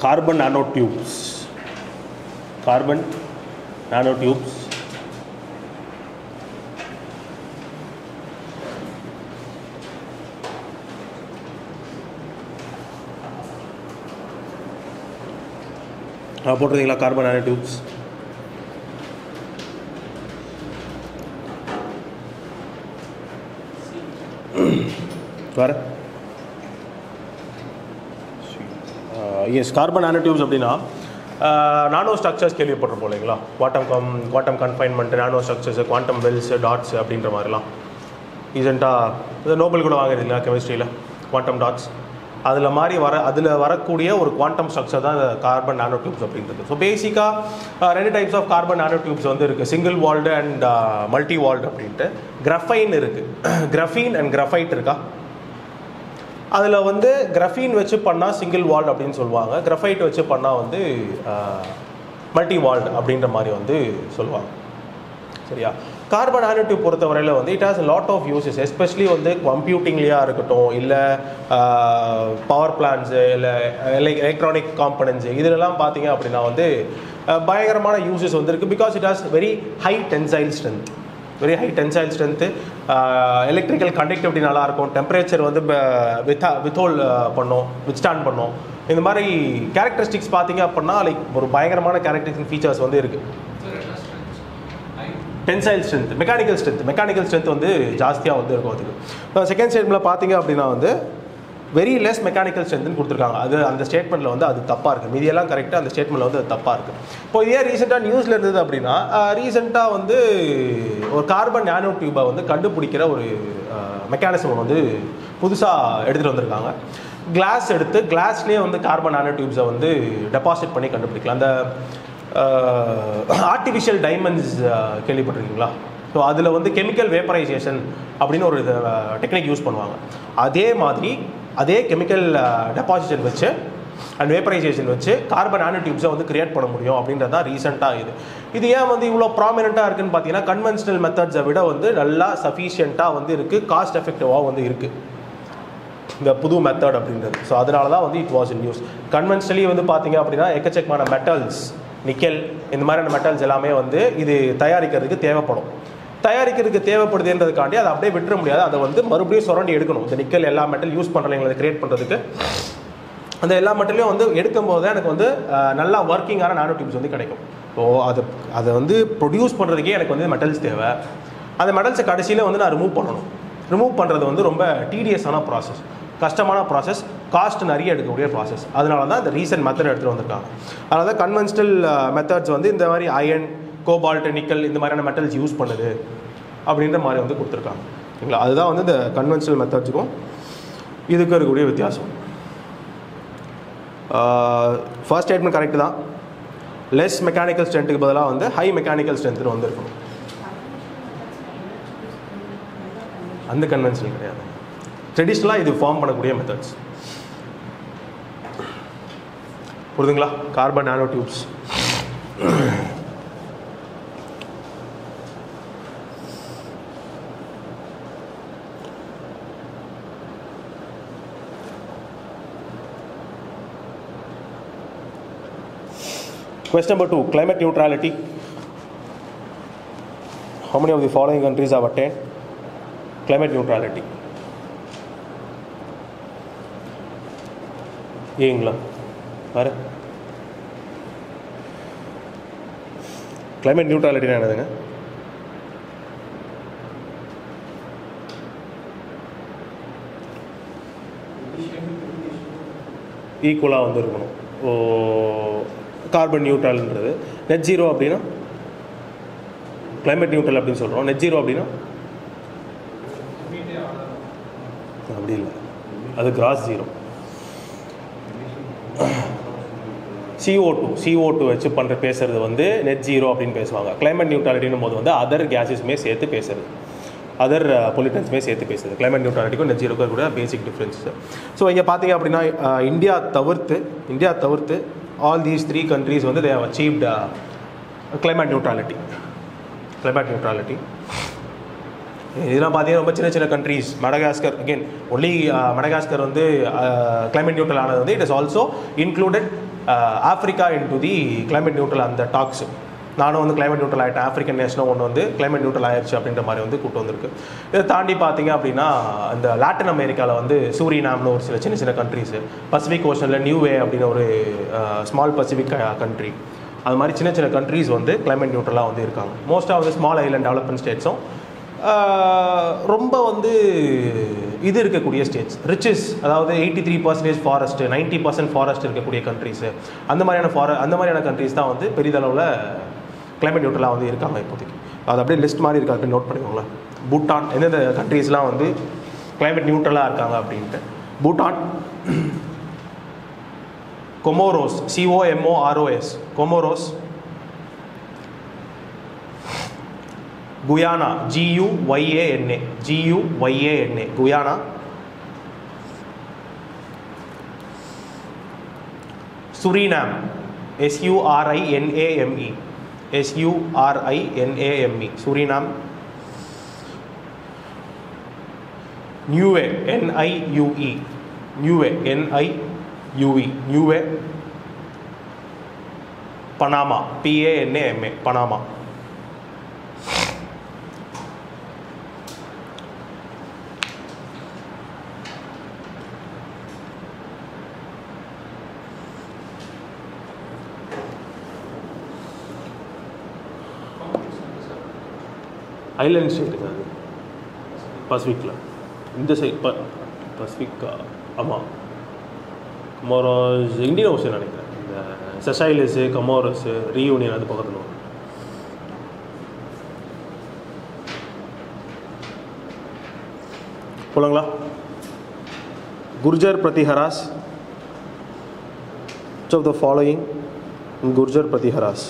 carbon nanotubes. Carbon nanotubes. போட்டிருந்தீங்களா carbon nanotubes? வேறு yes, carbon nanotubes அப்படின்னா நானோ ஸ்ட்ரக்சர்ஸ் கேள்விப்பட்டிருப்போம் இல்லைங்களா? Quantum confinement, nano structures, quantum wells, dots அப்படின்ற மாதிரிலாம் ரீசெண்டாக நோபல் கூட வாங்குறீங்களா கெமிஸ்ட்ரியில்? குவாண்டம் டாட்ஸ் அதில் வரக்கூடிய ஒரு குவாண்டம் ஸ்ட்ரக்சர் தான் கார்பன் நானோடியூப்ஸ் அப்படின்றது. ஸோ பேசிக்காக 2 டைப்ஸ் ஆஃப் கார்பன் நானோடியூப்ஸ் வந்து இருக்குது, single walled and multi walled அப்படின்ட்டு. கிரஃபைன் இருக்குது, கிரஃபீன் அண்ட் கிரஃபைட் இருக்கா? அதில் வந்து கிரஃபீன் வச்சு பண்ணால் சிங்கிள் வால்டு அப்படின்னு சொல்லுவாங்க, கிரஃபைட் வச்சு பண்ணால் வந்து மல்டி வால்டு அப்படின்ற மாதிரி வந்து சொல்லுவாங்க. சரியா? கார்பன் நானோடியூப் பொறுத்தவரையில் வந்து it has lot of uses, especially வந்து கம்ப்யூட்டிங்லேயா இருக்கட்டும், இல்லை பவர் பிளான்ஸு, இல்லை எலக்ட்ரானிக் காம்பனன்ட்ஸு, இதிலெல்லாம் பார்த்தீங்க அப்படின்னா வந்து பயங்கரமான யூசஸ் வந்து இருக்குது. Because it has very high tensile strength, electrical conductivity நல்லாயிருக்கும், டெம்பரேச்சர் வந்து வித்ஸ்டாண்ட் பண்ணும். இந்த மாதிரி கேரக்டரிஸ்டிக்ஸ் பார்த்தீங்க அப்படின்னா லைக் ஒரு பயங்கரமான கேரக்டரிஸ்டிக் ஃபீச்சர்ஸ் வந்து இருக்குது. டென்சைல் ஸ்ட்ரென்த், மெக்கானிக்கல் ஸ்ட்ரென்த் வந்து ஜாஸ்தியாக வந்து இருக்கும் அதுக்கு. இப்போ செகண்ட் ஸ்டேட்மெண்ட்டில் பார்த்தீங்க அப்படின்னா வந்து வெரி லெஸ் மெக்கானிக்கல் ஸ்ட்ரென்த்னு கொடுத்துருக்காங்க. அது அந்த ஸ்டேட்மெண்ட்டில் வந்து அது தப்பாக இருக்குது, மீதியெல்லாம் கரெக்டாக, அந்த ஸ்டேட்மெண்ட்டில் வந்து அது தப்பாக இருக்குது. இப்போ இதே ரீசெண்டாக நியூஸில் இருந்தது அப்படின்னா, ரீசெண்டாக வந்து ஒரு கார்பன் நானோ டியூபை வந்து கண்டுபிடிக்கிற ஒரு மெக்கானிசம் வந்து புதுசாக எடுத்துகிட்டு வந்திருக்காங்க. கிளாஸ்லேயே வந்து கார்பன் நானோ டியூப்ஸை வந்து டெபாசிட் பண்ணி கண்டுபிடிக்கலாம். அந்த ஆர்டிஃபிஷியல் டைமண்ட்ஸ் கேள்விப்பட்டிருக்கீங்களா? ஸோ அதில் வந்து கெமிக்கல் வேப்பரைசேஷன் அப்படின்னு ஒரு டெக்னிக் யூஸ் பண்ணுவாங்க. அதே கெமிக்கல் டெபாசிஷன் வச்சு அண்ட் வேப்பரைசேஷன் வச்சு கார்பன் நானோடியூப்ஸை வந்து கிரியேட் பண்ண முடியும் அப்படின்றது தான் ரீசெண்டாக இது ஏன் வந்து இவ்வளோ ப்ராமினெண்ட்டாக இருக்குன்னு பார்த்தீங்கன்னா, கன்வென்ஷனல் மெத்தட்ஸை விட வந்து நல்லா சஃபிஷியண்ட்டாக வந்து இருக்குது, காஸ்ட் எஃபெக்டிவாக வந்து இருக்குது இந்த புது மெத்தட் அப்படின்றது. ஸோ அதனால தான் வந்து it was in news. Conventionally வந்து பார்த்தீங்க அப்படின்னா எக்கச்சக்கமான மெட்டல்ஸ், நிக்கல், இந்த மாதிரியான மெட்டல்ஸ் எல்லாமே வந்து இது தயாரிக்கிறதுக்கு தேவைப்படுதுன்றதுக்காண்டி அதை அப்படியே விட்டுற முடியாது, அதை வந்து மறுபடியும் சுரண்டி எடுக்கணும். இந்த நிக்கல் எல்லா மெட்டல் யூஸ் பண்ணுறவங்களை கிரியேட் பண்ணுறதுக்கு அந்த எல்லா மெட்டலையும் வந்து எடுக்கும்போது தான் எனக்கு வந்து நல்லா ஒர்க்கிங்கான நானோ டியூப்ஸ் வந்து கிடைக்கும். ஸோ அதை வந்து ப்ரொடியூஸ் பண்ணுறதுக்கே எனக்கு வந்து மெட்டல்ஸ் தேவை. அந்த மெட்டல்ஸை கடைசியில் வந்து நான் ரிமூவ் பண்ணுறது வந்து ரொம்ப டீடியஸான ப்ராசஸ், கஷ்டமான ப்ராசஸ், காஸ்ட் நிறைய எடுக்கக்கூடிய ப்ராசஸ். அதனால தான் இந்த ரீசன்ட் மெத்தட் எடுத்துகிட்டு வந்திருக்காங்க. அதனால தான் கன்வென்ஷனல் மெத்தட்ஸ் வந்து இந்த மாதிரி அயன், கோபால்ட், நிக்கல் இந்த மாதிரியான மெட்டல்ஸ் யூஸ் பண்ணுது அப்படின்ற மாதிரி வந்து கொடுத்துருக்காங்க. சரிங்களா? அதுதான் வந்து இந்த கன்வென்ஷனல் மெத்தட்ஸுக்கும் இதுக்கு இருக்கக்கூடிய வித்தியாசம். ஃபர்ஸ்ட் ஸ்டேட்மெண்ட் கரெக்டு தான். லெஸ் மெக்கானிக்கல் ஸ்ட்ரென்த்துக்கு பதிலாக வந்து ஹை மெக்கானிக்கல் ஸ்ட்ரென்த்துன்னு வந்துருக்கணும். அந்த கன்வென்ஷனல் கிடையாது, ட்ரெடிஷ்னலாக இது ஃபார்ம் பண்ணக்கூடிய மெத்தட்ஸ். புரியுதுங்களா? Carbon nano tubes. Question number 2, climate neutrality. How many of the following countries have attained climate neutrality? England. வேறு climate neutrality என்னதுங்க? ஈக்குவலாக வந்து இருக்கணும். கார்பன் நியூட்ரல்ன்றது. நெட் ஜீரோ அப்படின்னா கிளைமேட் நியூட்ரல் அப்படின்னு சொல்கிறோம். நெட் ஜீரோ அப்படின்னா அப்படி இல்லை, அது கிராஸ் ஜீரோ. CO2 வச்சு பேசுறது வந்து நெட் ஜீரோ அப்படின்னு பேசுவாங்க. கிளைமேட் நியூட்ரலிட்டின் போது வந்து அதர் கேஸஸுமே சேர்த்து பேசுறது, அதர் பொல்யூட்டன்ஸுமே சேர்த்து பேசுறது. கிளைமேட் நியூட்ரலிட்டிக்கும் நெட் ஜீரோக்கும் கூட பேசிக் டிஃப்ரென்ஸஸ். ஸோ இங்கே பார்த்தீங்க அப்படின்னா இந்தியா தவிர்த்து all these 3 countries வந்து they have achieved climate neutrality. இதெல்லாம் பார்த்தீங்கன்னா ரொம்ப சின்ன சின்ன countries. Madagascar again only Madagascar வந்து கிளைமேட் நியூட்ரல் ஆனது வந்து it is also included Africa in to the climate neutral அந்த டாக்ஸ். நானும் வந்து கிளைமேட் நியூட்ரல் ஆகிட்டேன், ஆஃப்ரிக்கன் நேஷனும் ஒன்று வந்து கிளைமேட் நியூட்ரல் ஆயிடுச்சு அப்படின்ற மாதிரி வந்து கூட்டு வந்திருக்கு. இதை தாண்டி பார்த்தீங்க அப்படின்னா இந்த லாட்டின் அமெரிக்காவில் வந்து சூரினாம்னு ஒரு சில சின்ன சின்ன கண்ட்ரீஸு, பசிபிக் ஓஷனில் நியூவே அப்படின்னு ஒரு ஸ்மால் பசிபிக் கண்ட்ரி, அது மாதிரி சின்ன சின்ன கண்ட்ரீஸ் வந்து கிளைமேட் நியூட்ரலாக வந்து இருக்காங்க. மோஸ்ட்டாக வந்து ஸ்மால் ஐலண்ட் டெவலப்மெண்ட் ஸ்டேட்ஸும் ரொம்ப வந்து இது இருக்கக்கூடிய ஸ்டேட்ஸ் ரிச்சஸ், அதாவது 83% ஃபாரஸ்ட்டு 90% ஃபாரஸ்ட் இருக்கக்கூடிய கண்ட்ரீஸு, அந்த மாதிரியான கண்ட்ரீஸ் தான் வந்து பெரிதளவில் கிளைமேட் நியூட்ரலாக வந்து இருக்காங்க இப்போதைக்கு. அது அப்படியே லிஸ்ட் மாதிரி இருக்கா, அப்படி நோட் பண்ணிக்கோங்களேன். பூட்டான் எந்தெந்த கண்ட்ரீஸ்லாம் வந்து கிளைமேட் நியூட்ரலாக இருக்காங்க அப்படின்ட்டு. Bhutan, Comoros, COMOROS Comoros, Guyana GUYANA Guyana, Suriname SURINAME Suriname, Niue Niue, Panama PANAMA Panama. Island ஸ்டேட்டுங்க அது பசிபிக்கில் இந்த சைட் பசிபிக். ஆமாம், கொமோரோஸ் இந்தியன் ஓஷன் நினைக்கிறேன். இந்த செஷைலஸு, கொமோரோஸு, ரீயூனியன் அது பக்கத்தில் வரும். போலாங்களா? Gurjar பிரதிஹராஸ், which of the following Gurjar பிரதிஹராஸ்?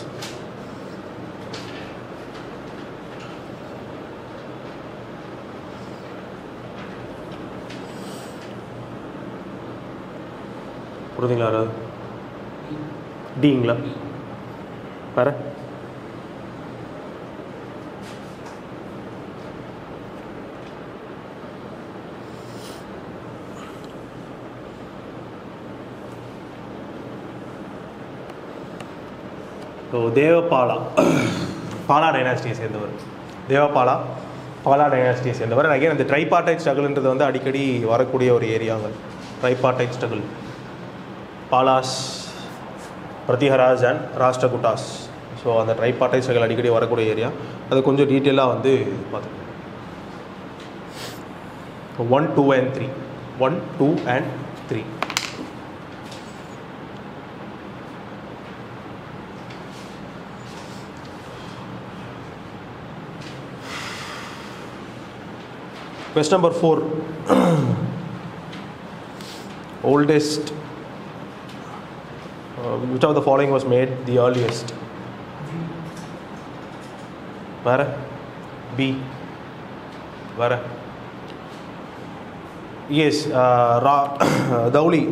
புரியுதுங்களா? யாராவது டிங்களா? வேற தேவபாலா, பாலா டைனாஸ்டியை சேர்ந்தவர். பாலா டைனாஸ்டியை சேர்ந்தவர். அகைன் அந்த ட்ரைபார்டைட் ஸ்ட்ரகிள்ன்றது வந்து அடிக்கடி வரக்கூடிய ஒரு ஏரியாங்க. ட்ரைபார்டைட் struggle, Bala's, பிரதிஹராஸ் and Rashtrakutas. So அந்த ட்ரைபார்டைட் ஸ்ட்ரகிள் அடிக்கடி வரக்கூடிய ஏரியா. அது கொஞ்சம் டீட்டெயிலாக வந்து பார்த்துக்கோங்க. 1, 2 and 3 1, 2 and 3. Question number 4. Oldest, which of the following was made the earliest? Where? B. Where? Yes, Dhauli,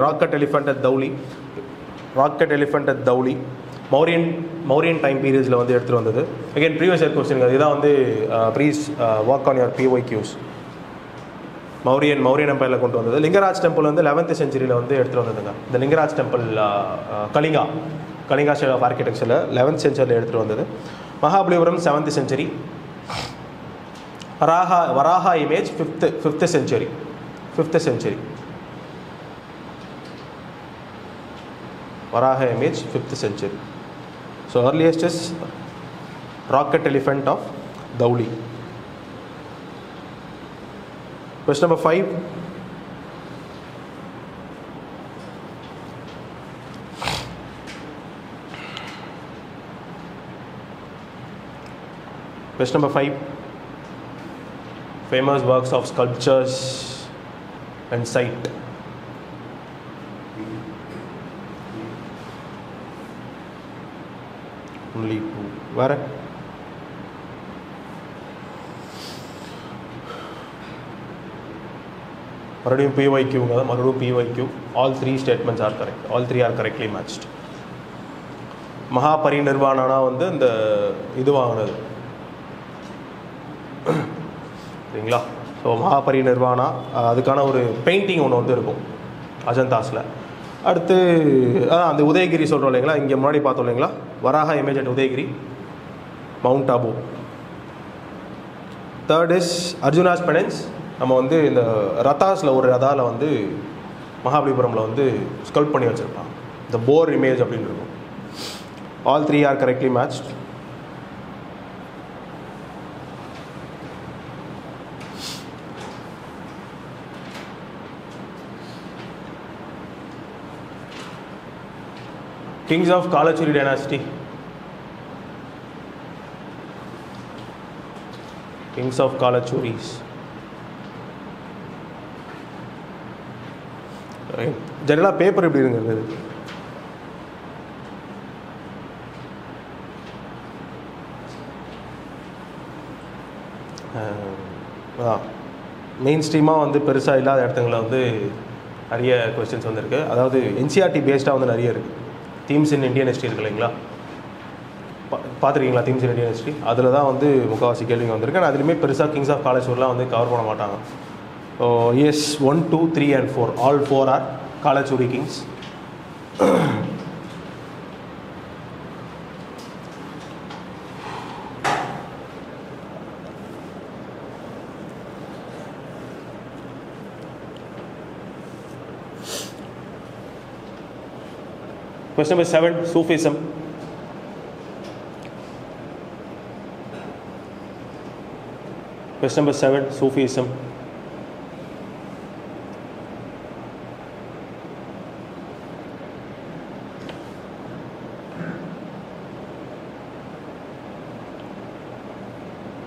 rocket elephant at Dhauli. Mauryan time periods வந்து எடுத்துட்டு வந்தது. Again previous year question, இதுதான் வந்து please work on your PYQs. Mauryan எம்பையரில் கொண்டு வந்தது. Lingaraj temple வந்து 11th century வந்து எடுத்துகிட்டு வந்ததுங்க. இந்த Lingaraj temple Kalinga style of ஆர்கிடெக்சரில் 11th century எடுத்துகிட்டு வந்தது. Mahabalipuram 7th century. Varaha image 5th century. Varaha image 5th century. So earliest is rocket elephant of Dhauli. Question number 5. Question number 5. Famous works of sculptures and site. Only 2. Where? மறுபடியும் PYQ. All 3 statements are correct. All 3 are correctly matched. மகாபரிநிர்வாணனா வந்து இந்த இது வாங்கினது சரிங்களா. So மகாபரிநிர்வாணா அதுக்கான ஒரு painting ஒன்று வந்து இருக்கும் அஜந்தாஸில். அடுத்து அந்த உதயகிரி சொல்கிறோம் இல்லைங்களா, இங்கே முன்னாடி பார்த்தோம் இல்லைங்களா, Varaha image at Udayagiri, mount Abu. Third is Arjuna's penance. நம்ம வந்து இந்த ரதாஸில் ஒரு ரதாவில் வந்து மகாபலிபுரமில் வந்து ஸ்கல்ப் பண்ணி வச்சுருப்பாங்க, இந்த போர் இமேஜ் அப்படின்னு இருக்கும். All three are correctly matched. Kings of Kalachuri dynasty. Kings of Kalachuris. ஜெனரலாக பேப்பர் எப்படி இருந்தது? மெயின் ஸ்ட்ரீமாக வந்து பெருசாக இல்லாத இடத்துங்களில் வந்து நிறைய கொஸ்டின்ஸ் வந்துருக்கு. அதாவது என்சிஆர்டி பேஸ்டாக வந்து நிறைய இருக்குது. தீம்ஸ் இன் இந்தியன் ஹிஸ்ட்ரி இருக்கு இல்லைங்களா, பார்த்துருக்கீங்களா? தீம்ஸ் இன் இந்தியன் ஹிஸ்ட்ரி அதில் தான் வந்து முக்கால்வாசி கேள்விங்க வந்திருக்கு. ஆனால் அதுலேயுமே பெருசாக கிங்ஸ் ஆஃப் காலச்சூர்லாம் வந்து கவர் பண்ண மாட்டாங்க. So yes 1, 2, 3 and 4 all 4 are Kalachuri kings. Question number 7, Sufism. Question number 7, Sufism.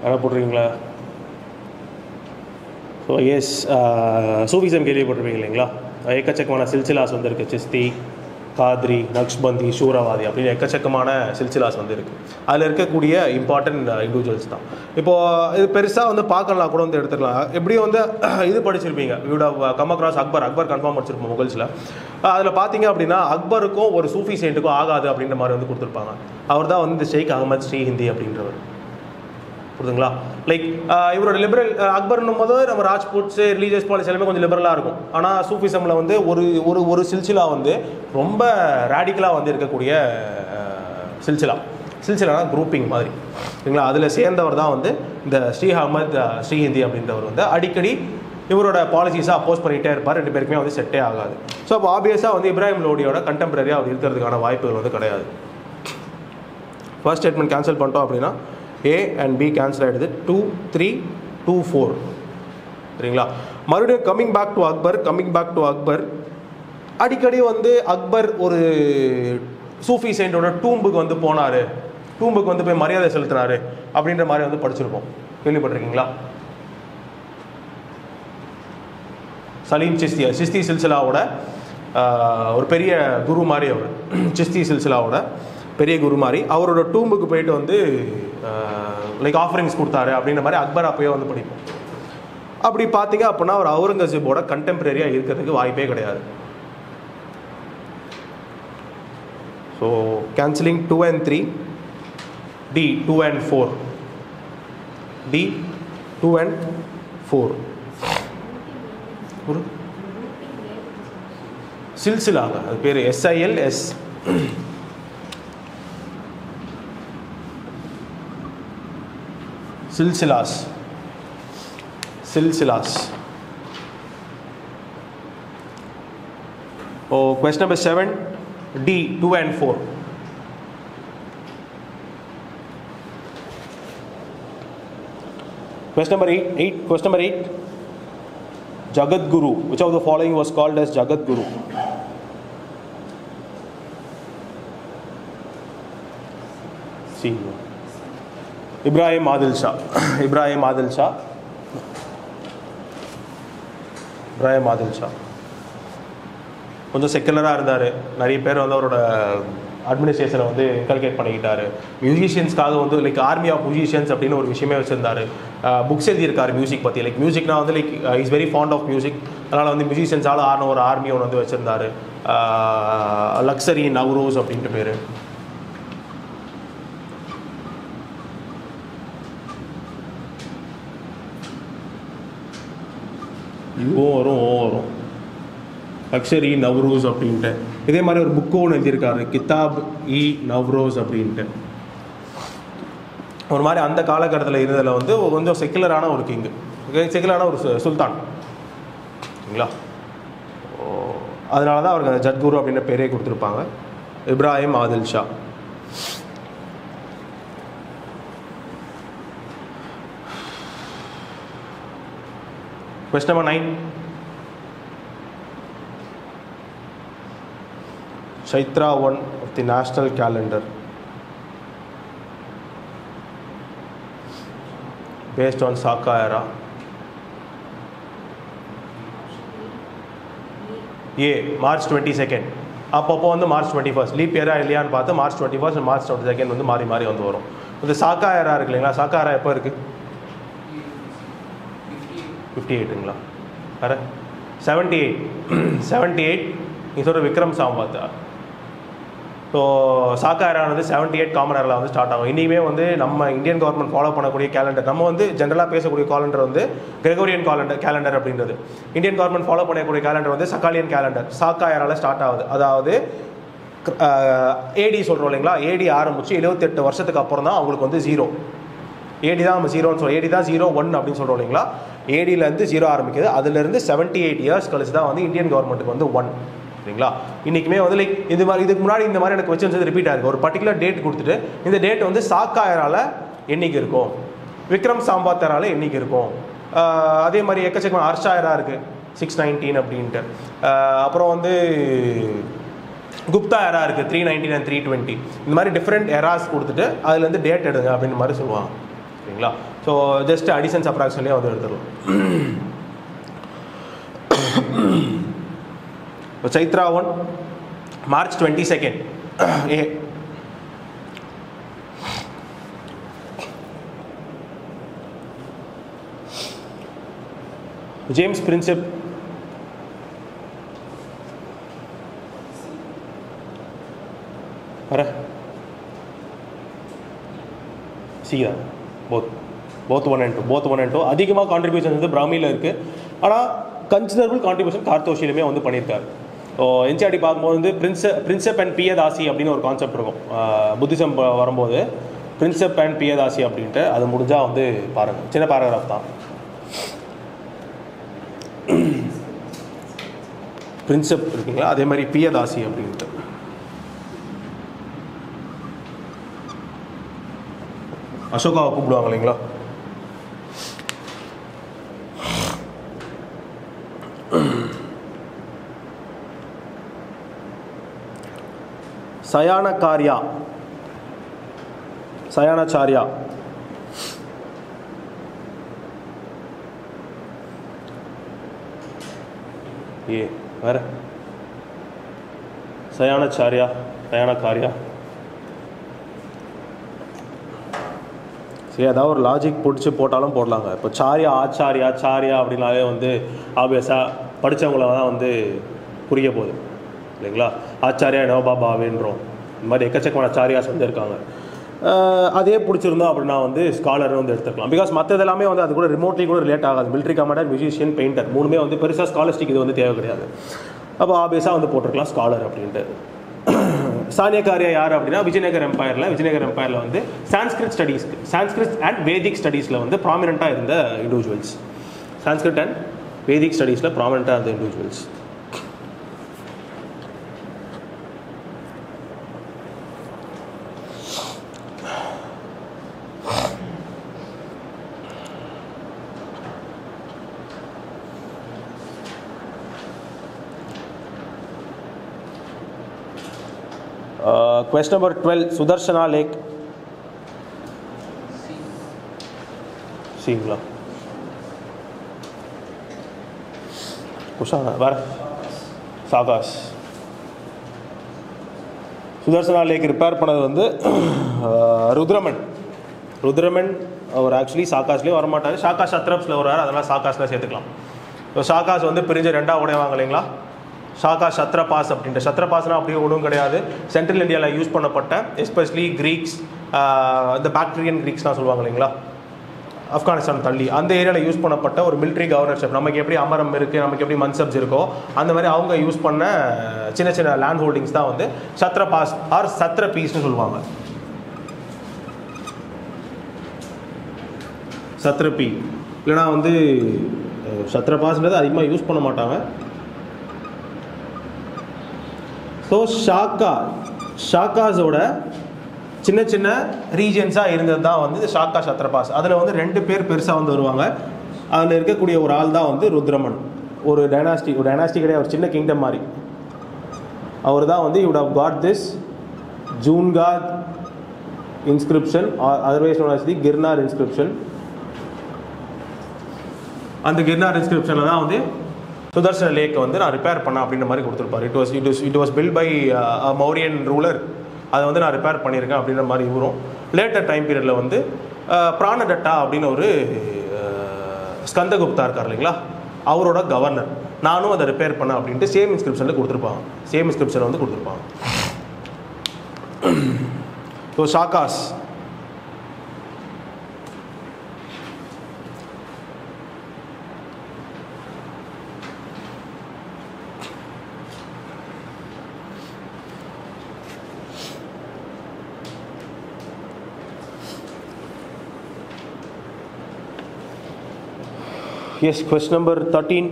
யாரா போட்டிருக்கீங்களா? ஸோ எஸ், சூஃபிசம் கேள்விப்பட்டிருப்பீங்க இல்லைங்களா? எக்கச்சக்கமான சில்சிலாஸ் வந்து இருக்குது. சிஸ்தி, காத்ரி, நக்ஷ்பந்தி, சூரவாதி அப்படின்னு எக்கச்சக்கமான சில்சிலாஸ் வந்து இருக்குது. அதில் இருக்கக்கூடிய இம்பார்ட்டன்ட் இண்டிவிஜுவல்ஸ் தான். இப்போது இது பெருசாக வந்து பார்க்கலாம் கூட வந்து எடுத்துக்கலாம். எப்படியும் வந்து இது படிச்சிருப்பீங்க, you'd of come across Akbar confirm படிச்சிருப்போம் முகல்ஸில். அதில் பார்த்தீங்க அப்படின்னா அக்பருக்கும் ஒரு சூஃபி செயின்ட்டுக்கும் ஆகாது அப்படின்ற மாதிரி வந்து கொடுத்துருப்பாங்க. அவர் தான் வந்து ஷேக் அகமது ஸ்ரீஹிந்தி அப்படின்றவர். புரியுதுங்களா? லைக் இவரோட லிபரல் அக்பர்னும் போது நம்ம ராஜ்புட்ஸ் ரிலீஜியஸ் பாலிசி எல்லாமே கொஞ்சம் லிபரலாக இருக்கும். ஆனால் சூஃபிசமில் வந்து ஒரு சில்சிலா வந்து ரொம்ப ரேடிக்கலாக வந்து இருக்கக்கூடிய சில்சிலானா குரூப்பிங் மாதிரி, சரிங்களா? அதில் சேர்ந்தவர் தான் வந்து இந்த ஸ்ரீஹிந்தி அப்படின்றவர் வந்து அடிக்கடி இவரோட பாலிசிஸாக அப்போஸ் பண்ணிகிட்டே இருப்பார். 2 பேருக்குமே வந்து செட்டே ஆகாது. ஸோ அப்போ ஆப்வியஸாக வந்து இப்ராஹிம் லோடியோட கண்டெம்பரரியாக அவர் இருக்கிறதுக்கான வாய்ப்புகள் வந்து கிடையாது. ஃபர்ஸ்ட் ஸ்டேட்மெண்ட் கேன்சல் பண்ணிட்டோம் அப்படின்னா A and B கேன்சல் ஆகிடுது. 2, 3, 2, 4, சரிங்களா? மறுபடியும் கம்மிங் பேக் டு அக்பர் அடிக்கடி வந்து அக்பர் ஒரு சூஃபி செயின்டோட டூம்புக்கு வந்து போனார், டூம்புக்கு வந்து போய் மரியாதை செலுத்தினார் அப்படின்ற மாதிரி வந்து படிச்சிருப்போம். கேள்விப்பட்டிருக்கீங்களா? சலீம் சிஸ்தி சில்சிலாவோட ஒரு பெரிய குரு மாதிரி, அவர் சிஸ்தி சில்சிலாவோட பெரிய குரு மாதிரி, அவரோட டூம்புக்கு போயிட்டு வந்து லைக் ஆஃபரிங்ஸ் கொடுத்தாரு அப்படின்ற மாதிரி அக்பர் அப்போயே வந்து படிப்போம். அப்படி பார்த்தீங்க அப்படின்னா அவர் அவுரங்கசீப்போட கண்டெம்பரரியாக இருக்கிறதுக்கு வாய்ப்பே கிடையாது. So cancelling 2 and 3, D 2 and 4, D 2 and 4. ஒரு சில்சிலாங்க, அது பேர் SILS. silsilas. Oh, question number 7, D 2 and 4. Question number 8, Jagat Guru. Which of the following was called as Jagat Guru? See, Ibrahim Adil Shah கொஞ்சம் செக்குலராக இருந்தார். நிறைய பேர் வந்து அவரோட அட்மினிஸ்ட்ரேஷனை வந்து இன்கல்கேட் பண்ணிக்கிட்டாரு. மியூசிஷியன்ஸ்க்காக வந்து லைக் ஆர்மி ஆஃப் மியூசிஷியன்ஸ் அப்படின்னு ஒரு விஷயமே வச்சுருந்தாரு. புக்ஸ் எழுதியிருக்காரு மியூசிக் பற்றி. லைக் மியூசிக்னா வந்து like is very fond of music. அதனால் வந்து மியூசிஷியன்ஸால் ஆன ஒரு ஆர்மி ஒன்று வந்து வச்சுருந்தாரு. லக்ஸரி நவ்ரோஸ் அப்படின்ட்டு பேர். இதுவும் வரும் ஓ வரும். அக்ஷர்-இ நவ்ரோஸ் அப்படின்ட்டு. இதே மாதிரி ஒரு புக்கு ஒன்று எழுதியிருக்காரு, கிதாப்-இ நவ்ரோஸ் அப்படின்ட்டு. ஒரு மாதிரி அந்த காலகட்டத்தில் இருந்ததில் வந்து கொஞ்சம் செக்குலரான ஒரு கிங்கு, செக்குலரான ஒரு சுல்தான் சரிங்களா. அதனால தான் அவருக்கு அந்த ஜட்குரு அப்படின்ற பேரே கொடுத்துருப்பாங்க, Ibrahim Adil Shah. Question number 9. Chaitra 1 of the national calendar based on Saka era. A March 22nd. அப்பப்போ வந்து March 21st லீப் இயரா இல்லையான்னு பார்த்து March 21st March 22nd வந்து மாறி மாறி வந்து வரும். இந்த சாக்கா ஏரா இருக்கு இல்லைங்களா, சாக்கா ஏரா எப்போ இருக்குது? 58ங்களா? வேறு 78 நீங்கள் சொல்கிற விக்ரம் சாம்பாத்தா. ஸோ சாக்கா ஏரா வந்து 78 காமன் ஏரில் வந்து ஸ்டார்ட் ஆகும். இனிமே வந்து நம்ம இந்தியன் கவர்மெண்ட் ஃபாலோ பண்ணக்கூடிய கேலண்டர், நம்ம வந்து ஜென்ரலாக பேசக்கூடிய கேலண்டர் வந்து கிரெகோரியன் கேலண்டர் அப்படின்றது. இந்தியன் கவர்மெண்ட் ஃபாலோ பண்ணக்கூடிய கேலண்டர் வந்து சக்காலியன் கேலண்டர், சாக்கா ஏரால ஸ்டார்ட் ஆகுது. அதாவது ஏடி சொல்கிறோம் இல்லைங்களா, ஏடி ஆரம்பிச்சு 78 வருஷத்துக்கு அப்புறம் தான் அவங்களுக்கு வந்து 0 ஏடி தான் நம்ம 0ன்னு சொல்கிறோம். ஏடி தான் 01 அப்படின்னு சொல்கிறோம் இல்லைங்களா. ஏடியிலேருந்து 0 ஆரம்பிக்குது. அதுலேருந்து 78 இயர்ஸ் கழிச்சு தான் வந்து இந்தியன் கவர்மெண்ட்டுக்கு வந்து 1 சரிங்களா. இன்றைக்குமே வந்து லைக் இது மாதிரி இதுக்கு முன்னாடி இந்த மாதிரி எனக்கு வச்சு ரிப்பீட் ஆகிருக்கு. ஒரு பர்டிகுலர் டேட் கொடுத்துட்டு இந்த டேட் வந்து சாக்கா ஏரால என்னைக்கு இருக்கும், விக்ரம் சாம்பாத் ஏரால என்னைக்கு இருக்கும், அதே மாதிரி எக்கச்சக்கமான ஹர்ஷா ஏரா இருக்குது 619 அப்படின்ட்டு. அப்புறம் வந்து குப்தா ஏரா இருக்குது 319 and 320. இந்த மாதிரி டிஃப்ரெண்ட் எராஸ் கொடுத்துட்டு அதுலேருந்து டேட் எடுங்க அப்படின்ற மாதிரி சொல்லுவாங்க சரிங்களா. ஸோ ஜஸ்ட் அடிஷன் சப்ராக்ஷன்லேயே வந்து எடுத்துடலாம். Chaitra 1 March 22nd. A James Princip C தான் both 1 and 2 அதிகமாக கான்ட்ரிபியூஷன் வந்து பிராமியில் இருக்குது. ஆனால் கன்சிடரபிள் கான்ட்ரிபியூஷன் கார்த்தோஷிலுமே வந்து பண்ணியிருக்காரு. ஸோ என்சிஆர்டி பார்க்கும்போது வந்து பிரின்சப் அண்ட் பியதாசி அப்படின்னு ஒரு கான்செப்ட் இருக்கும். புத்திசம் வரும்போது பிரின்சப் அண்ட் பியதாசி அப்படின்ட்டு அது முடிஞ்சால் வந்து பாருங்கள், சின்ன பேராகிராஃப் தான். பிரின்சப் இருக்குங்களா, அதே மாதிரி பியதாசி அப்படின்ட்டு. அசோகாவை கூப்பிடுவாங்க இல்லைங்களா. சயானாச்சாரியா ஏ வேற சயானாச்சாரியா சரி, ஏதாவது ஒரு லாஜிக் பிடிச்சி போட்டாலும் போடலாங்க. இப்போ ஆச்சாரியா அப்படின்னாலே வந்து ஆப்வியஸாக படித்தவங்கள தான் வந்து புரிய போகுது இல்லைங்களா. ஆச்சாரியா நோபா பாவேன்றோம், இந்த மாதிரி எக்கச்சக்கமான ஆச்சாரியாஸ் வந்து இருக்காங்க. அதே பிடிச்சிருந்தோம் அப்படின்னா வந்து ஸ்காலர் வந்து எடுத்துக்கலாம். பிகாஸ் மற்றது எல்லாமே வந்து அது கூட ரிமோட்லி கூட ரிலேட் ஆகாது. மிலிட்ரி கமாண்டர், மியூசிஷியன், பெயிண்டர் மூணுமே வந்து பெருசாக ஸ்காலர்ஸ்டிக் இது வந்து தேவை கிடையாது. அப்போ ஆப்வியஸாக வந்து போட்டிருக்கலாம் ஸ்காலர் அப்படின்ட்டு. சானியக்காரியா யார் அப்படின்னா விஜயநகர் எம்பையரில் வந்து சான்ஸ்கிரிட் அண்ட் வேதிக் ஸ்டடீஸில் வந்து ப்ராமினெண்ட்டாக இருந்த இண்டிவிஜுவல்ஸ். சான்ஸ்கிரிட் அண்ட் வேதிக் ஸ்டடீஸில் ப்ராமினெண்ட்டாக இருந்த individuals. Question number 12, Sudarshana Lake. Singla. Kushana, where? Sagas. Sudarshana Lake repair பண்ணது வந்து ருத்ரமன் அவர் ஆக்சுவலி சாகாஸ்லேயே வரமாட்டார். சாகா சத்ரப்ஸில் வருவார், அதனால் சாகாஸில் சேர்த்துக்கலாம். ஸோ சாகாஸ் வந்து பிரிஞ்சு ரெண்டாக உடையவாங்க இல்லைங்களா. ஷாகா சத்ரபாஸ் அப்படின்ட்டு. சத்ரபாஸ்னால் அப்படியே ஒன்றும் கிடையாது, சென்ட்ரல் இந்தியாவில் யூஸ் பண்ணப்பட்ட எஸ்பெஷலி கிரீக்ஸ், இந்த பாக்டீரியன் கிரீக்ஸ்லாம் சொல்லுவாங்க இல்லைங்களா, ஆப்கானிஸ்தான் தள்ளி அந்த ஏரியாவில் யூஸ் பண்ணப்பட்ட ஒரு மிலிட்ரி கவர்னர்ஷிப். நமக்கு எப்படி அமரம் இருக்குது, நமக்கு எப்படி மன்சப்ஸ் இருக்கோ அந்த மாதிரி அவங்க யூஸ் பண்ண சின்ன சின்ன லேண்ட் ஹோல்டிங்ஸ் தான் வந்து சத்ரபாஸ் ஆர் சத்ரபீஸ்னு சொல்லுவாங்க. சத்ரபி இல்லைனா வந்து சத்ரபாஸ்ன்றது அதிகமாக யூஸ் பண்ண மாட்டாங்க. ஸோ ஷாக்காஸோட சின்ன சின்ன ரீஜன்ஸாக இருந்தது தான் வந்து இந்த ஷாக்கா சத்ரபாஸ். அதில் வந்து 2 பேர் பெருசாக வந்து வருவாங்க. அதில் இருக்கக்கூடிய ஒரு ஆள் தான் வந்து ருத்ரமன். ஒரு டைனாஸ்டி கிடையாது, ஒரு சின்ன கிங்டம் மாதிரி. அவர் தான் வந்து you'd have got this Junagadh inscription, otherwise known as the Girnar inscription. அந்த கிர்னார் இன்ஸ்கிரிப்ஷனில் தான் வந்து சுதர்சன லேக்கை வந்து நான் ரிப்பேர் பண்ணேன் அப்படின்ற மாதிரி கொடுத்துருப்பார். It was built by Mauryan ruler. அதை வந்து நான் ரிப்பேர் பண்ணியிருக்கேன் அப்படின்ற மாதிரி இவரும். லேட்டர் டைம் பீரியடில் வந்து பிராணடட்டா அப்படின்னு ஒரு ஸ்கந்தகுப்தா இருக்கார் இல்லைங்களா, அவரோட கவர்னர், நானும் அதை ரிப்பேர் பண்ணேன் அப்படின்ட்டு சேம் இன்ஸ்கிரிப்ஷனில் கொடுத்துருப்பாங்க. சேம் இன்ஸ்கிரிப்ஷனை வந்து கொடுத்துருப்பாங்க. So Shakas Yes, question number 13.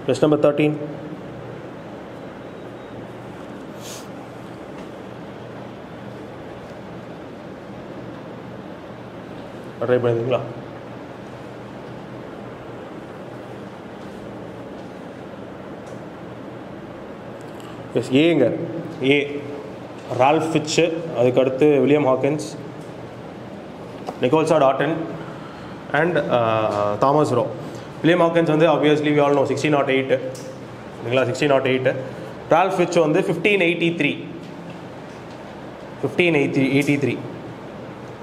Question number 13. Try பண்ணிங்களா? எஸ், ஏங்க. ஏ ரால்ஃப் ஃபிட்ச், அதுக்கடுத்து William Hawkins, Nicholas Downton and Thomas Roe. William Hawkins வந்து ஆப்வியஸ்லி வி ஆல் நோ 1608 இல்லைங்களா, 1608. ரால்ஃப் ஃபிட்ச் வந்து 1583.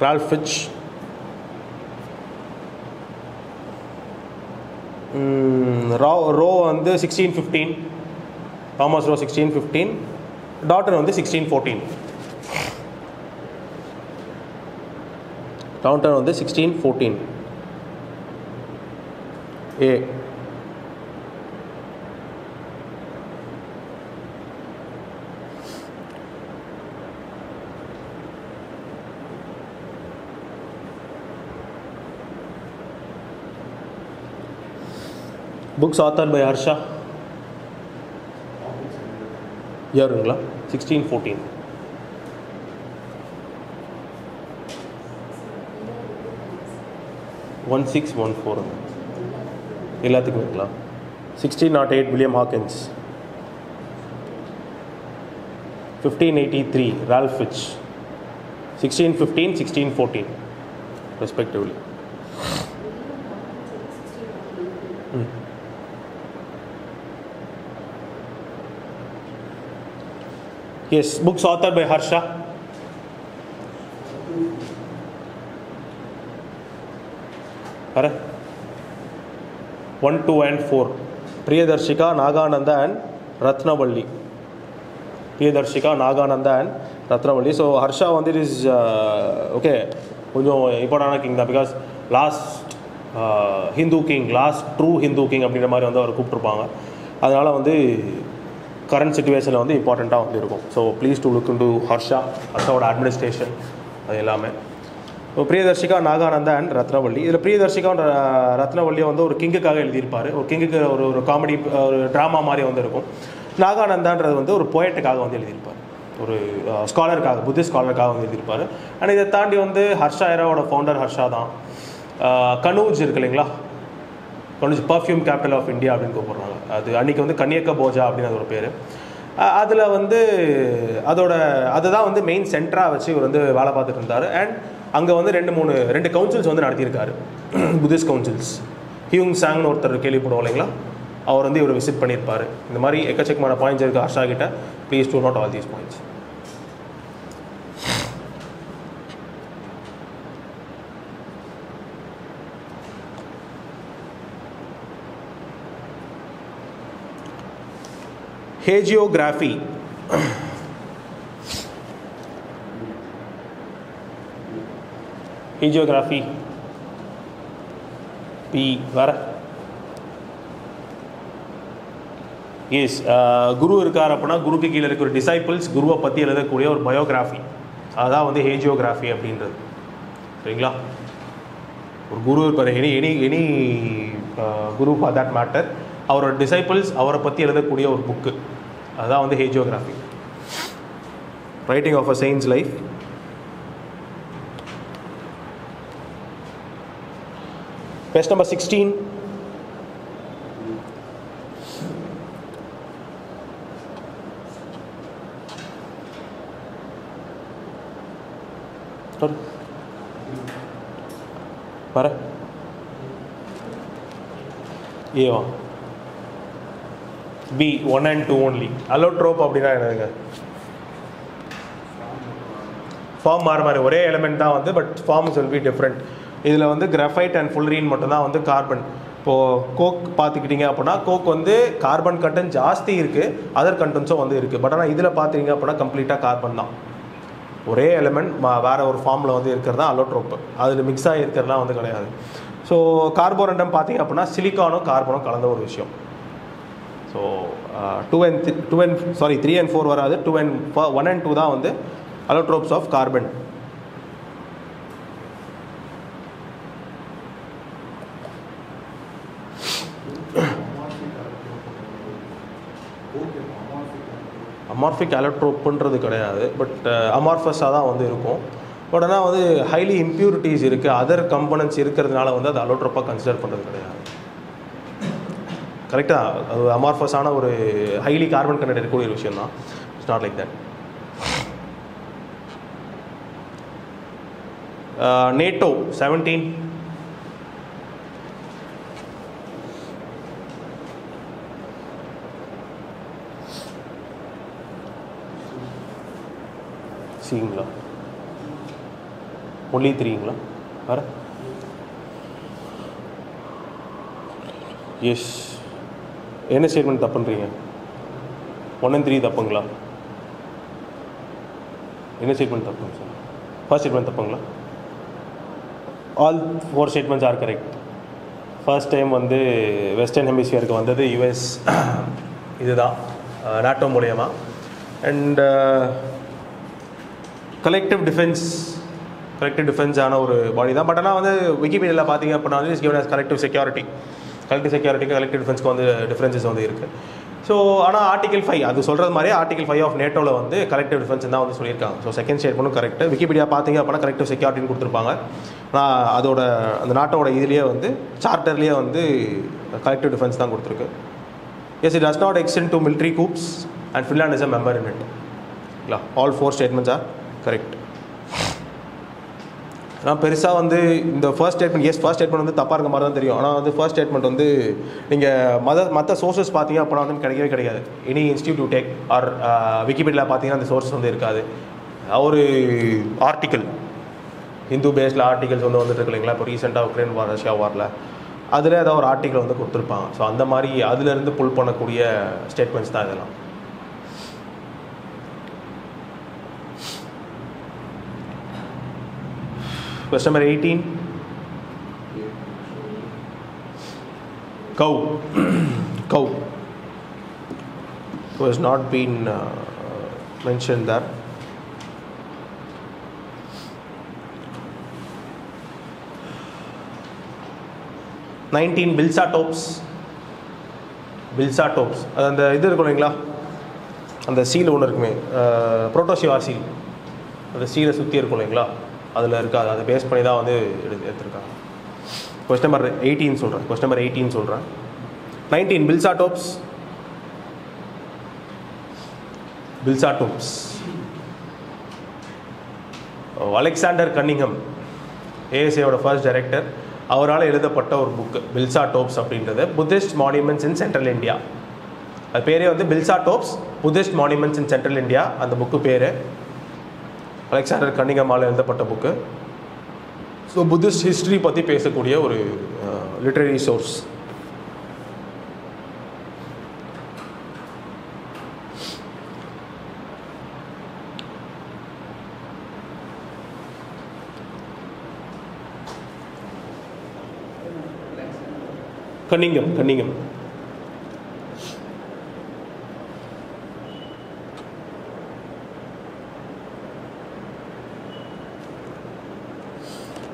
Ralph Fitch. ரோ வந்து 1615. Thomas row 1615. டாட்டன் வந்து 1614. டாட்டன் வந்து 1614. ஏ. Books authored by Harsha. யாருங்களா? 1614. எல்லாத்துக்கும் இருக்கலாம். 1608 William Hawkins, 1583 Ralph Fitch, 1615, 1614 respectively. Yes, books authored by Harsha. Are 1, 2 and 4. Priyadarshika, Nagananda and Ratnavalli. Priyadarshika, Nagananda and Ratnavalli. So Harsha on this is okay. கொஞ்சம் இம்பார்ட்டன்டான king தான். Because last Hindu king, last true Hindu king அப்படின்ற மாதிரி வந்து அவர் கூப்பிட்ருப்பாங்க. அதனால் வந்து current சுச்சுவேஷனில் வந்து இம்பார்ட்டண்ட்டாக வந்து இருக்கும். So please to look into ஹர்ஷாவோட அட்மினிஸ்ட்ரேஷன் அது எல்லாமே. So Priyadarshika, Nagananda and Ratnavali. இதில் பிரியதர்ஷிகா ரத்னவள்ளியை வந்து ஒரு கிங்குக்காக எழுதியிருப்பார். ஒரு கிங்குக்கு ஒரு காமெடி, ஒரு ட்ராமா மாதிரி வந்து இருக்கும். நாகானந்தான்றது வந்து ஒரு போயட்டுக்காக வந்து எழுதியிருப்பார், ஒரு ஸ்காலருக்காக, புத்திஸ்ட் ஸ்காலருக்காக வந்து எழுதியிருப்பார். அண்ட் இதை தாண்டி வந்து ஹர்ஷா ஏராவோட ஃபவுண்டர் ஹர்ஷா தான். கனூஜ் இருக்கு இல்லைங்களா, Kannauj perfume capital of India அப்படின்னு கூப்பிட்றாங்க. அது அன்றைக்கி வந்து கன்னியக்க போஜா அப்படின்னு அது ஒரு பேர். அதில் வந்து அதுதான் வந்து மெயின் சென்டராக வச்சு இவர் வந்து வேலை பார்த்துட்டு இருந்தார். அண்ட் அங்கே வந்து 2 கவுன்சில்ஸ் வந்து நடத்தியிருக்காரு, புத்திஸ்ட் கவுன்சில்ஸ். ஹியூங் சாங்னு ஒருத்தர் கேள்விப்படுவோம் இல்லைங்களா, அவர் வந்து இவர் விசிட் பண்ணியிருப்பார். இந்த மாதிரி எக்கச்சக்கமான பாயிண்ட்ஸ் இருக்குது ஹர்ஷா கிட்ட. Please do note all these points. Hagiography. Hagiography B வேற. எஸ், குரு இருக்கார் அப்படின்னா குருக்கு கீழே இருக்கிற டிசைபிள்ஸ் குருவை பற்றி எழுதக்கூடிய ஒரு பயோகிராஃபி, அதுதான் வந்து ஹேஜியோகிராஃபி அப்படின்றது. சரிங்களா? ஒரு குரு இருப்பார், any guru for that matter, அவரோட டிசைபிள்ஸ் அவரை பற்றி எழுதக்கூடிய ஒரு புக்கு, அதுதான் வந்து hagiography. Writing of a saint's life. Question number 16. வர ஏவா பி 1 and 2 only. அலோட்ரோப் அப்படின்னா என்னதுங்க? ஃபார்ம் மாற மாதிரி ஒரே எலிமெண்ட் தான் வந்து, but forms will be different. இதில் வந்து கிராஃபைட் அண்ட் ஃபுல்ரீன் மட்டும்தான் வந்து கார்பன். இப்போது கோக் பார்த்துக்கிட்டிங்க அப்படின்னா கோக் வந்து கார்பன் கண்டென்ட் ஜாஸ்தி இருக்குது, அதர் கண்டென்ட்ஸும் வந்து இருக்குது. பட் ஆனால் இதில் பார்த்தீங்க அப்படின்னா கம்ப்ளீட்டாக கார்பன் தான், ஒரே எலிமெண்ட் வேறு ஒரு ஃபார்மில் வந்து இருக்கிறது தான் அலோட்ரோப்பு. அதில் மிக்ஸ் ஆகி இருக்கிறதுலாம் வந்து கிடையாது. ஸோ கார்போரண்டம் பார்த்தீங்க அப்படின்னா சிலிக்கானும் கார்பனும் கலந்த ஒரு விஷயம். ஸோ 3 and 4 வராது, 1 and 2 தான் வந்து அலோட்ரோப்ஸ் ஆஃப் கார்பன். அமார்ஃபிக் அலோட்ரோப்புன்றது கிடையாது, பட் அமார்ஃபஸாக தான் வந்து இருக்கும். பட் ஆனால் வந்து ஹைலி இம்ப்யூரிட்டிஸ் இருக்குது, அதர் கம்பனன்ட்ஸ் இருக்கிறதுனால வந்து அது அலோட்ரோப்பாக கன்சிடர் பண்ணுறது கிடையாது. கரெக்டாக அது அமார்ஃபஸான ஒரு ஹைலி கார்பன் கண்டென்ட் இருக்கக்கூடிய ஒரு விஷயம் தான். It's not like that. NATO 17. சிங்களா ஒன்லி 3ங்களா வேறு? எஸ். என்ன ஸ்டேட்மெண்ட் தப்புன்றீங்க? 1 and 3 தப்புங்களா? என்ன ஸ்டேட்மெண்ட் தப்புங்க சார்? ஃபர்ஸ்ட் ஸ்டேட்மெண்ட் தப்புங்களா? All 4 statements are correct. First time வந்து வெஸ்டர்ன் ஹெமிஸ்பியருக்கு வந்தது யூஎஸ் இதுதான், நாட்டோ மூலயமா. அண்ட் கலெக்டிவ் டிஃபென்ஸான ஒரு பாடி தான். பட் ஆனால் வந்து விக்கிபீடியாவில் பார்த்தீங்க அப்படின்னா வந்து இஸ் கிவன் அஸ் கலெக்டிவ் செக்யூரிட்டிக்கு கலெக்டிவ் டிஃபென்ஸ்க்கு வந்து டிஃப்ரென்சஸ் வந்து இருக்குது. ஸோ ஆனால் ஆர்டிகல் 5 அது சொல்கிறது மாதிரியே ஆர்டிகல் 5 ஆஃப் நேட்டோவில் வந்து கலெக்டிவ் டிஃபென்ஸ் தான் வந்து சொல்லியிருக்காங்க. ஸோ செகண்ட் ஸ்டேட்மெண்ட்டும் கரெக்ட். விக்கிபீடியா பார்த்தீங்க அப்படின்னா கலெக்டிவ் செக்யூரிட்டின்னு கொடுத்துருப்பாங்க. ஆனால் அதோட அந்த நாட்டோட இதுலேயே வந்து சார்ட்டர்லேயே வந்து கலெக்டிவ் டிஃபென்ஸ் தான் கொடுத்துருக்கு. Yes, it does not extend to military coups and Finland is a member in it. இல்லை, ஆல் 4 ஸ்டேட்மெண்ட்ஸ் ஆர் கரெக்ட். ஆனால் பெருசாக வந்து இந்த ஃபர்ஸ்ட் ஸ்டேட்மெண்ட் வந்து தப்பாக இருக்க மாதிரி தான் தெரியும். ஆனால் வந்து ஃபர்ஸ்ட் ஸ்டேட்மெண்ட் வந்து நீங்கள் மற்ற சோர்ஸஸ் பார்த்தீங்க அப்படின்னா வந்து கிடைக்கவே கிடைக்காது. எனி இன்ஸ்டியூட் டேக் ஆர் விக்கிபீடியாவில் பார்த்தீங்கன்னா அந்த சோர்ஸஸ் வந்து இருக்காது. ஒரு ஆர்டிக்கல் ஹிந்து பேஸ்டில் ஆர்டிகல்ஸ் வந்து வந்துட்டு இருக்கு இல்லைங்களா? இப்போ ரீசெண்டாக உக்ரைன் வார் ரஷ்யா வாரில் அதில் ஏதாவது ஒரு ஆர்டிக்கல் வந்து கொடுத்துருப்பாங்க. ஸோ அந்த மாதிரி அதுலேருந்து புல் பண்ணக்கூடிய ஸ்டேட்மெண்ட்ஸ் தான் இதெல்லாம். Question number 18. Cow. Cow. Who has not been mentioned there. Bilsatops. அது அந்த இது இருக்கும் இல்லைங்களா, அந்த சீல் ஒன்று இருக்குமே, புரோட்டோசிவா சீல், அந்த சீலை சுற்றி இருக்கும் இல்லைங்களா, அதில் இருக்காது. அதை பேஸ் பண்ணி தான் வந்து எடுத்துருக்காங்க. கொஸ்டின் நம்பர் 18 சொல்கிறேன். 19 பில்சாட்டோப்ஸ். அலெக்சாண்டர் கன்னிங்ஹம், ஏஎஸ்ஏவோட ஃபர்ஸ்ட் டைரக்டர், அவரால் எழுதப்பட்ட ஒரு புக்கு பில்சாட்டோப்ஸ் அப்படின்றது. Buddhist monuments in central India. அது பேரே வந்து Bhilsa Topes Buddhist monuments in central India. அந்த புக்கு பேர் அலெக்சாண்டர் கன்னிங்ஹமால் எழுதப்பட்ட புக்கு. ஸோ புத்திஸ்ட் ஹிஸ்ட்ரி பற்றி பேசக்கூடிய ஒரு literary source. Cunningham.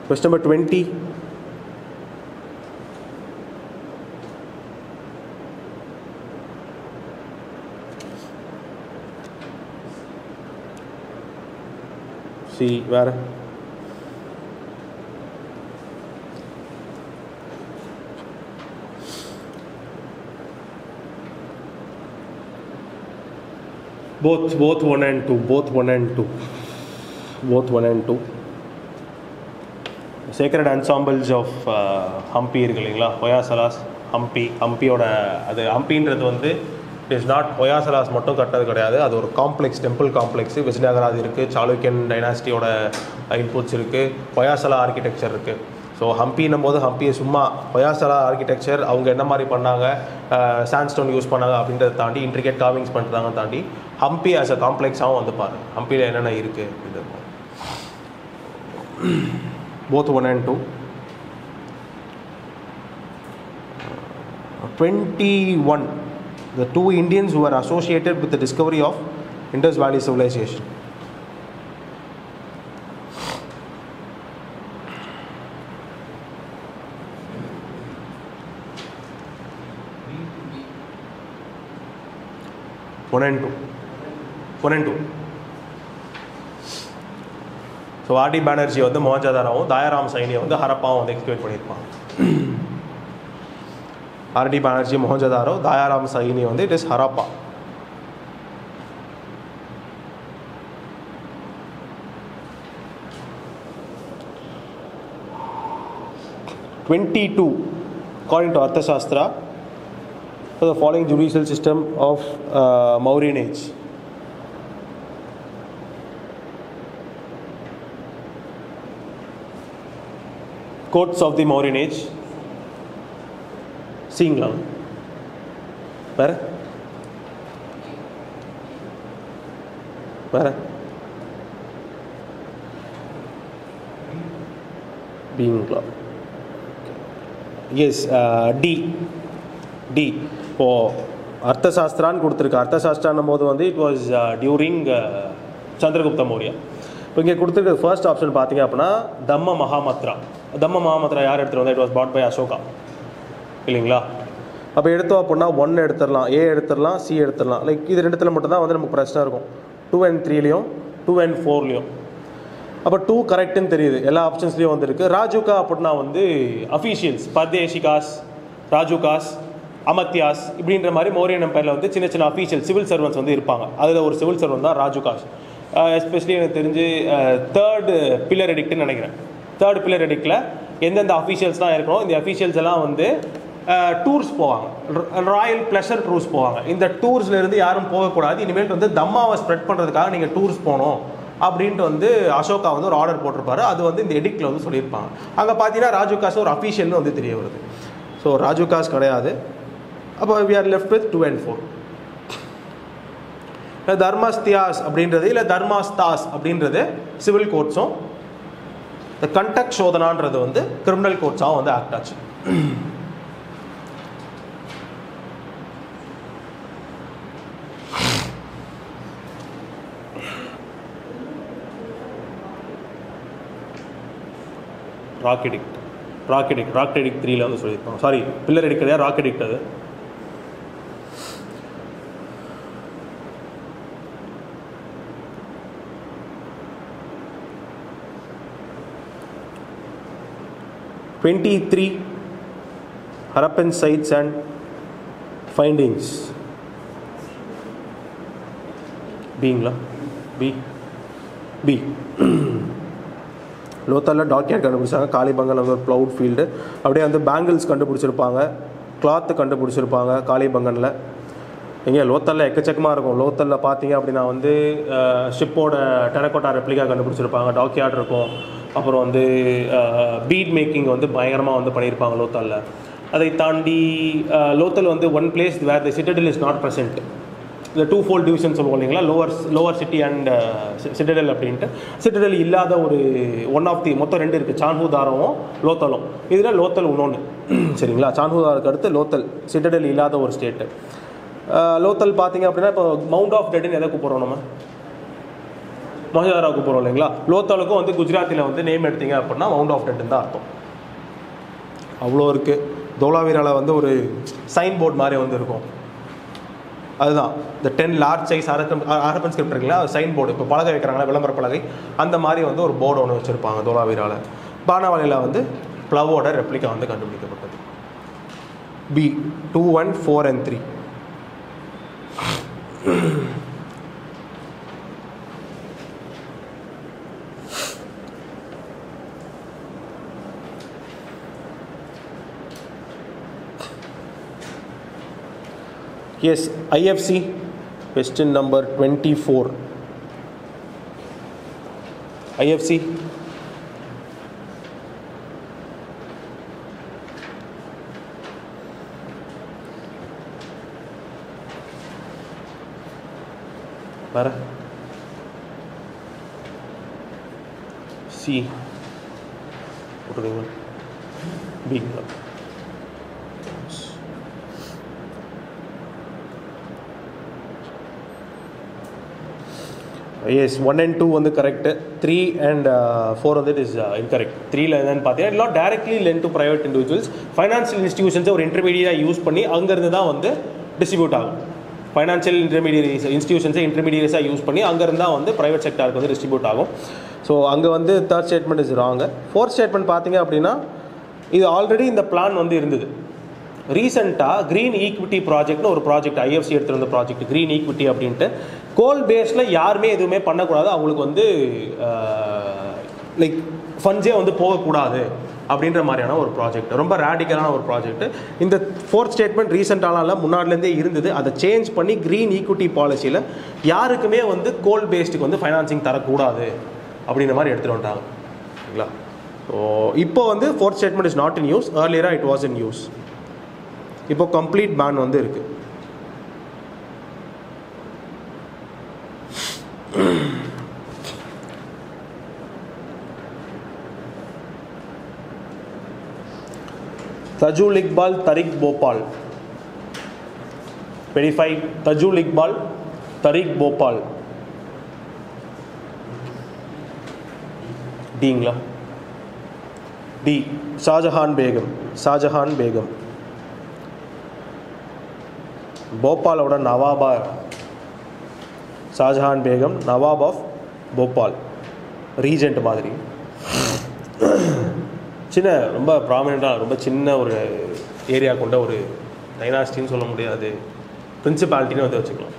Question number 20. See where both 1 and 2, both 1 and 2. Sacred ensembles of Hampi இருக்கு இல்லைங்களா, ஹொயாசலாஸ் ஹம்பியோட அது ஹம்பின்றது வந்து இட் இஸ் நாட் ஹொயாசலாஸ் மட்டும் கட்டது கிடையாது, அது ஒரு காம்ப்ளெக்ஸ், டெம்பிள் காம்ப்ளெக்ஸு. விஜயநகராது இருக்குது, சாளுக்கியன் டைனாஸ்டியோட இன்புட்ஸ் இருக்குது, ஹொயாசலா ஆர்கிடெக்சர் இருக்குது. ஸோ ஹம்பின்னும் போது ஹம்பியை சும்மா ஹொயாசலா ஆர்கிடெக்சர் அவங்க என்ன மாதிரி பண்ணாங்க, சாண்ட்ஸ்டோன் யூஸ் பண்ணாங்க அப்படின்றத தாண்டி, இன்ட்ரிகேட் கார்விங்ஸ் பண்ணுறாங்க தாண்டி, ஹம்பி ஆஸ் அ காம்ப்ளெக்ஸாகவும் வந்து பாரு ஹம்பியில் என்னென்ன இருக்குது அப்படின்னு. Both 1 and 2. 21. The two Indians who were associated with the discovery of Indus Valley Civilization. One and two. So R D Banerjee வந்து மொஹஞ்சதாரோவும் தயாராம் சைனியை வந்து ஹரப்பாவும் வந்து எக்ஸ்பிளைன் பண்ணியிருப்பாங்க. ஆர்டி பானர்ஜி மொஹஞ்சதாரோ, தயாராம் சைனி வந்து it is Harappa. (22) According to Arthashastra, for the following judicial system of Mauryan age. Courts of the Mauryan age. Singlang. Where? Being club. Yes, D. இப்போ அர்த்தசாஸ்திரான்னு கொடுத்துருக்கு. அர்த்தசாஸ்திரான்னும் போது வந்து it was during Chandragupta Maurya. இப்போ இங்கே கொடுத்துருக்க ஃபர்ஸ்ட் ஆப்ஷன் பார்த்தீங்க அப்படின்னா தம்ம மகாமத்ரா யார் எடுத்துகிட்டு வந்தால் it was put by Ashoka இல்லைங்களா. அப்போ எடுத்தோம் அப்படின்னா 1 எடுத்துடலாம், A எடுத்துடலாம், C எடுத்துடலாம். லைக் இது ரெண்டுத்தில் மட்டும்தான் வந்து நமக்கு பிரச்சனை இருக்கும். 2 and 3லையும் 2 and 4லையும். அப்போ 2 கரெக்டுன்னு தெரியுது, எல்லா ஆப்ஷன்ஸ்லேயும் வந்துருக்கு. ராஜுகா அப்படின்னா வந்து அஃபீஷியல்ஸ், பர்தேஷிகாஸ், ராஜுகாஸ், அமத்தியாஸ் இப்படின்ற மாதிரி மௌரியன் எம்பையரில் வந்து சின்ன சின்ன அஃபீஷியல் சிவில் சர்வன்ஸ் வந்து இருப்பாங்க. அதில் ஒரு சிவில் சர்வன்ட் தான் ராஜுகாஸ். எஸ்பெஷலி எனக்கு தெரிஞ்சு 3rd பில்லர் எடிக்ட்னு நினைக்கிறேன். 3rd பில்லர் எடிக்டில் எந்தெந்த அஃபீஷியல்ஸ்லாம் இருக்கணும், இந்த அஃபீஷியல்ஸ் எல்லாம் வந்து டூர்ஸ் போவாங்க, ராயல் ப்ளஷர் டூர்ஸ் போவாங்க. இந்த டூர்ஸ்லேருந்து யாரும் போகக்கூடாது, இனிமேல் வந்து தம்மாவை ஸ்ப்ரெட் பண்ணுறதுக்காக நீங்கள் டூர்ஸ் போகணும் அப்படின்ட்டு வந்து அசோகா வந்து ஒரு ஆர்டர் போட்டிருப்பாரு. அது வந்து இந்த எடிக்டில் வந்து சொல்லியிருப்பாங்க. அங்கே பார்த்தீங்கன்னா ராஜுகாஸ் ஒரு அஃபீஷியல்னு வந்து தெரிய வருது. ஸோ ராஜுகாஸ் கிடையாது. அப்போ we are left with 2 and 4. தர்மஸ்தியாஸ் அப்படின்றது இல்லை தர்மாஸ்தாஸ் அப்படின்றது சிவில் கோர்ட்ஸும், இந்த கண்டக்ட் சோதனான்றது வந்து கிரிமினல் கோர்ட்ஸாகவும் வந்து ஆக்ட் ஆச்சு. ராக் எடிக்ட் 3ல வந்து சொல்லியிருப்பாங்க. சாரி, பில்லர் எடிக்ட் கிடையாது, ராக் எடிக்ட். அது (23) Harappan sites and findings. B. லோத்தாலில் டாக்யார்ட் கண்டுபிடிச்சாங்க, காளிபங்கன் வந்து ஒரு ப்ளவுட் ஃபீல்டு. அப்படியே வந்து பேங்கிள்ஸ் கண்டுபிடிச்சிருப்பாங்க, கிளாத்து கண்டுபிடிச்சிருப்பாங்க காளிபங்கனில். எங்கே லோத்தாலில் எக்கச்சக்கமாக இருக்கும். லோத்தாலில் பார்த்தீங்க அப்படின்னா வந்து ஷிப்போட டெரகோட்டா ரெப்ளிகா கண்டுபிடிச்சிருப்பாங்க, டாக்யார்ட் இருக்கும். அப்புறம் வந்து பீட் மேக்கிங் வந்து பயங்கரமாக வந்து பண்ணியிருப்பாங்க லோத்தாலில். அதை தாண்டி லோத்தல் வந்து one place where the citadel is not present. இந்த 2-fold டிவிஷன் சொல்லுவோம் இல்லைங்களா, லோவர் சிட்டி அண்ட் சிட்டடல் அப்படின்ட்டு. சிட்டடல் இல்லாத ஒரு ஒன் ஆஃப் தி மொத்தம் 2 இருக்குது, சான்ஹூ தாரவும் லோத்தலும். இதில் லோத்தல் இன்னொன்று சரிங்களா. சான்ஹுதாருக்கு அடுத்து லோத்தல் சிட்டடல் இல்லாத ஒரு ஸ்டேட்டு. லோத்தல் பார்த்தீங்க அப்படின்னா இப்போ மவுண்ட் ஆஃப் டெட்னு எதை கூப்பிட்றோம் நம்ம, மொஹஞ்சதாரோ கூப்பிட்றோம் இல்லைங்களா. லோத்தலுக்கும் வந்து குஜராத்தில் வந்து நேம் எடுத்தீங்க அப்படின்னா மவுண்ட் ஆஃப் டெட்னு தான் அர்த்தம். அவ்வளோ இருக்குது. தோலாவீராவில் வந்து ஒரு சைன் போர்டு மாதிரி வந்து இருக்கும், அதுதான் இந்த 10 லார்ஜ் சைஸ் ஹரப்பன் ஸ்கிரிப்ட் இருக்குங்களா, சைன் போர்டு. இப்போ பலகை வைக்கிறாங்களா, விளம்பர பலகை, அந்த மாதிரி வந்து ஒரு போர்டு ஒன்று வச்சுருப்பாங்க தோலாவீராவில். பானாவலியில் வந்து ப்ளவோட ரெப்ளிகா வந்து கண்டுபிடிக்கப்பட்டது. B 2, 1, 4 and 3. Yes, IFC, question number 24. IFC. Where? C. What are they? B. Yes, 1 and 2 வந்து கரெக்ட், 3 and 4 வந்து இஸ் இன்கரெக்ட். 3ல என்னன்னு பார்த்தீங்கன்னா not directly lent to private individuals, financial இன்ஸ்டிடியூஷன்ஸை ஒரு இன்டர்மீடியட்டாக யூஸ் பண்ணி அங்கேருந்து தான் வந்து டிஸ்ட்ரிபியூட் ஆகும். ஃபைனான்சியல் இன்டர்மீடியரிஸ் இன்ஸ்டிடியூஷன்ஸை இன்டர்மீடியரிஸாக யூஸ் பண்ணி அங்கேருந்து தான் வந்து ப்ரைவேட் செக்டாருக்கு வந்து டிஸ்ட்ரிபியூட் ஆகும். ஸோ அங்கே வந்து third statement is wrong. Fourth statement பார்த்தீங்க அப்படின்னா இது ஆல்ரெடி இந்த பிளான் வந்து இருந்தது. ரீசெண்டாக க்ரீன் ஈக்விட்டி ப்ராஜெக்ட்னு ஒரு ப்ராஜெக்ட் ஐஎஃப்சி எடுத்துருந்த ப்ராஜெக்ட் க்ரீன் ஈக்விட்டி அப்படின்ட்டு, கோல் பேஸில் யாருமே எதுவுமே பண்ணக்கூடாது, அவங்களுக்கு வந்து லைக் ஃபண்ட்ஸே வந்து போகக்கூடாது அப்படின்ற மாதிரியான ஒரு ப்ராஜெக்ட், ரொம்ப ரேடிக்கலான ஒரு ப்ராஜெக்ட். இந்த ஃபோர்த் ஸ்டேட்மெண்ட் ரீசெண்டானால முன்னாடிலேருந்தே இருந்தது, அதை சேஞ்ச் பண்ணி க்ரீன் ஈக்விட்டி பாலிசியில் யாருக்குமே வந்து கோல் பேஸ்டுக்கு வந்து ஃபைனான்சிங் தரக்கூடாது அப்படின்ற மாதிரி எடுத்துகிட்டு வந்துட்டாங்க. சரிங்களா. ஸோ இப்போ வந்து fourth statement is not in use, ஏர்லியராக இட் வாஸ் இன் யூஸ். இப்போ கம்ப்ளீட் பேன் வந்து இருக்கு. தஜுல் இக்பால், தரிக் போபால். வெரிஃபை. தஜுல் இக்பால், தரிக் போபால். டிங்களா. டி ஷாஜஹான் பேகம். ஷாஜஹான் பேகம் போபாலோட நவாபா. ஷாஜஹான் பேகம் நவாப் ஆஃப் போபால், ரீஜெண்ட் மாதிரி. சின்ன ரொம்ப ப்ராமினெண்ட்டாக ரொம்ப சின்ன ஒரு ஏரியா கொண்ட ஒரு டைனாஸ்டின்னு சொல்ல முடியாது, பிரின்சிபாலிட்டின்னு வந்து வச்சுக்கலாம்.